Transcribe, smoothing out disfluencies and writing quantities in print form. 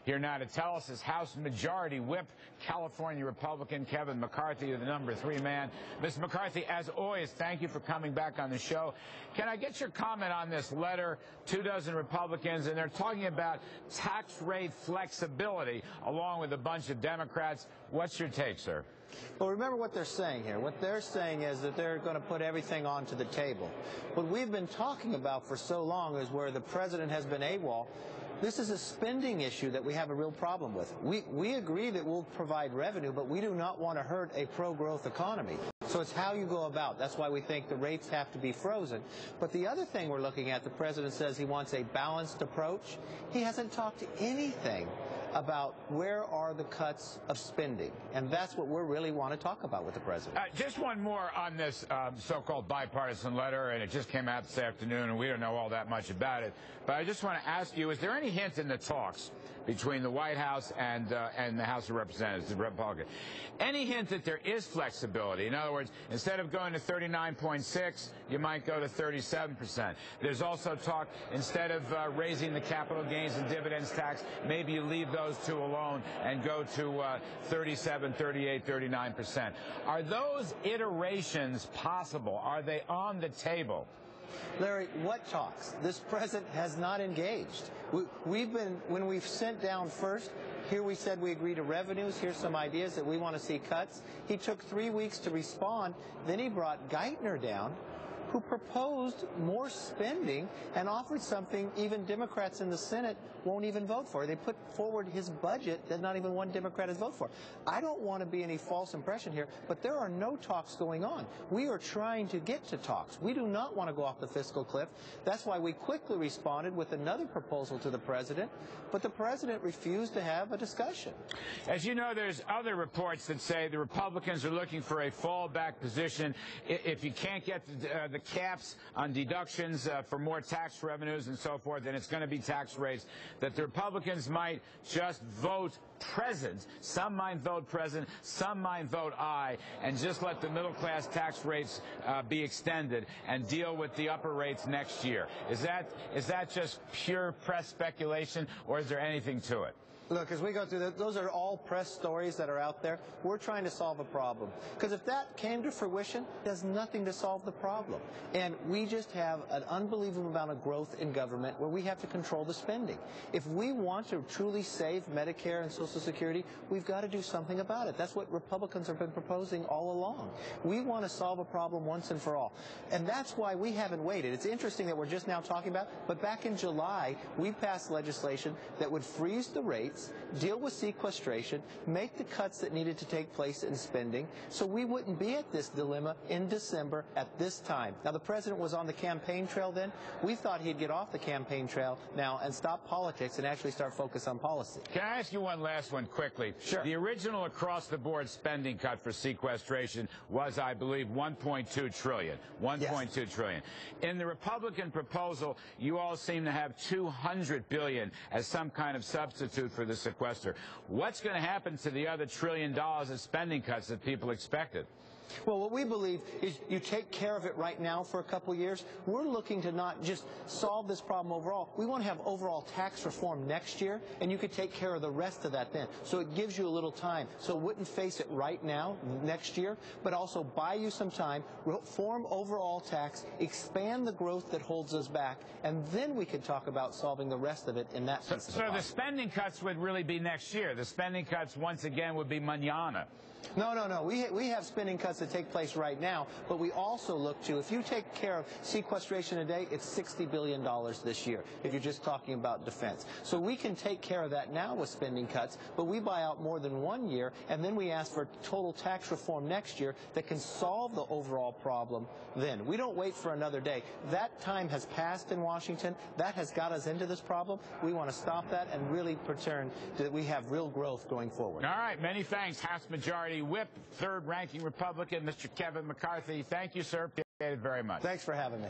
Here now to tell us is House Majority Whip, California Republican Kevin McCarthy, the number 3 man. Mr. McCarthy, as always, thank you for coming back on the show. Can I get your comment on this letter? 24 Republicans, and they're talking about tax rate flexibility along with a bunch of Democrats. What's your take, sir? Well, remember what they're saying here. What they're saying is that they're going to put everything onto the table. What we've been talking about for so long is where the president has been AWOL. This is a spending issue that we have a real problem with. We agree that we'll provide revenue, but we do not want to hurt a pro-growth economy. So it's how you go about. That's why we think the rates have to be frozen. But the other thing we're looking at, the president says he wants a balanced approach. He hasn't talked anything about where are the cuts of spending. And that's what we really want to talk about with the president. Just one more on this so-called bipartisan letter, and it just came out this afternoon, and we don't know all that much about it. But I just want to ask you, is there any hint in the talks between the White House and the House of Representatives, the Republican, any hint that there is flexibility? In other words, instead of going to 39.6, you might go to 37%. There's also talk, instead of raising the capital gains and dividends tax, maybe you leave those two alone and go to 37, 38, 39%. Are those iterations possible? Are they on the table? Larry, what talks? This president has not engaged. When we've sent down first, here we said we agree to revenues, here's some ideas that we want to see cuts. He took 3 weeks to respond, then he brought Geithner down, who proposed more spending and offered something even Democrats in the Senate won't even vote for. They put forward his budget that not even one Democrat has voted for. I don't want to be any false impression here, but there are no talks going on. We are trying to get to talks. We do not want to go off the fiscal cliff. That's why we quickly responded with another proposal to the president, but the president refused to have a discussion. As you know, there's other reports that say the Republicans are looking for a fallback position. If you can't get the caps on deductions for more tax revenues and so forth, then it's going to be tax rates, that the Republicans might just vote present. Some might vote present, some might vote aye, and just let the middle-class tax rates be extended and deal with the upper rates next year. Is that just pure press speculation, or is there anything to it? Look, as we go through that, those are all press stories that are out there. We're trying to solve a problem. Because if that came to fruition, it does nothing to solve the problem. And we just have an unbelievable amount of growth in government where we have to control the spending. If we want to truly save Medicare and Social Security, we've got to do something about it. That's what Republicans have been proposing all along. We want to solve a problem once and for all. And that's why we haven't waited. It's interesting that we're just now talking about, but back in July, we passed legislation that would freeze the rates, deal with sequestration, make the cuts that needed to take place in spending, so we wouldn't be at this dilemma in December at this time. Now, the president was on the campaign trail then. We thought he'd get off the campaign trail now and stop politics and actually start focus on policy. Can I ask you one last one quickly? Sure. The original across-the-board spending cut for sequestration was, I believe, $1.2 trillion. $1.2 trillion. In the Republican proposal, you all seem to have $200 billion as some kind of substitute for the sequester. What's going to happen to the other $1 trillion of spending cuts that people expected? Well, what we believe is you take care of it right now for a couple of years. We're looking to not just solve this problem overall. We want to have overall tax reform next year, and you could take care of the rest of that then. So it gives you a little time. So it wouldn't face it right now, next year, but also buy you some time, reform overall tax, expand the growth that holds us back, and then we could talk about solving the rest of it in that sense. So the spending cuts would really be next year. The spending cuts, once again, would be mañana. No. We have spending cuts that take place right now, but we also look to, if you take care of sequestration today, it's $60 billion this year, if you're just talking about defense. So we can take care of that now with spending cuts, but we buy out more than 1 year, and then we ask for total tax reform next year that can solve the overall problem then. We don't wait for another day. That time has passed in Washington. That has got us into this problem. We want to stop that and really pretend that we have real growth going forward. All right. Many thanks. House Majority Whip, third-ranking Republican, Mr. Kevin McCarthy. Thank you, sir. Appreciate it very much. Thanks for having me.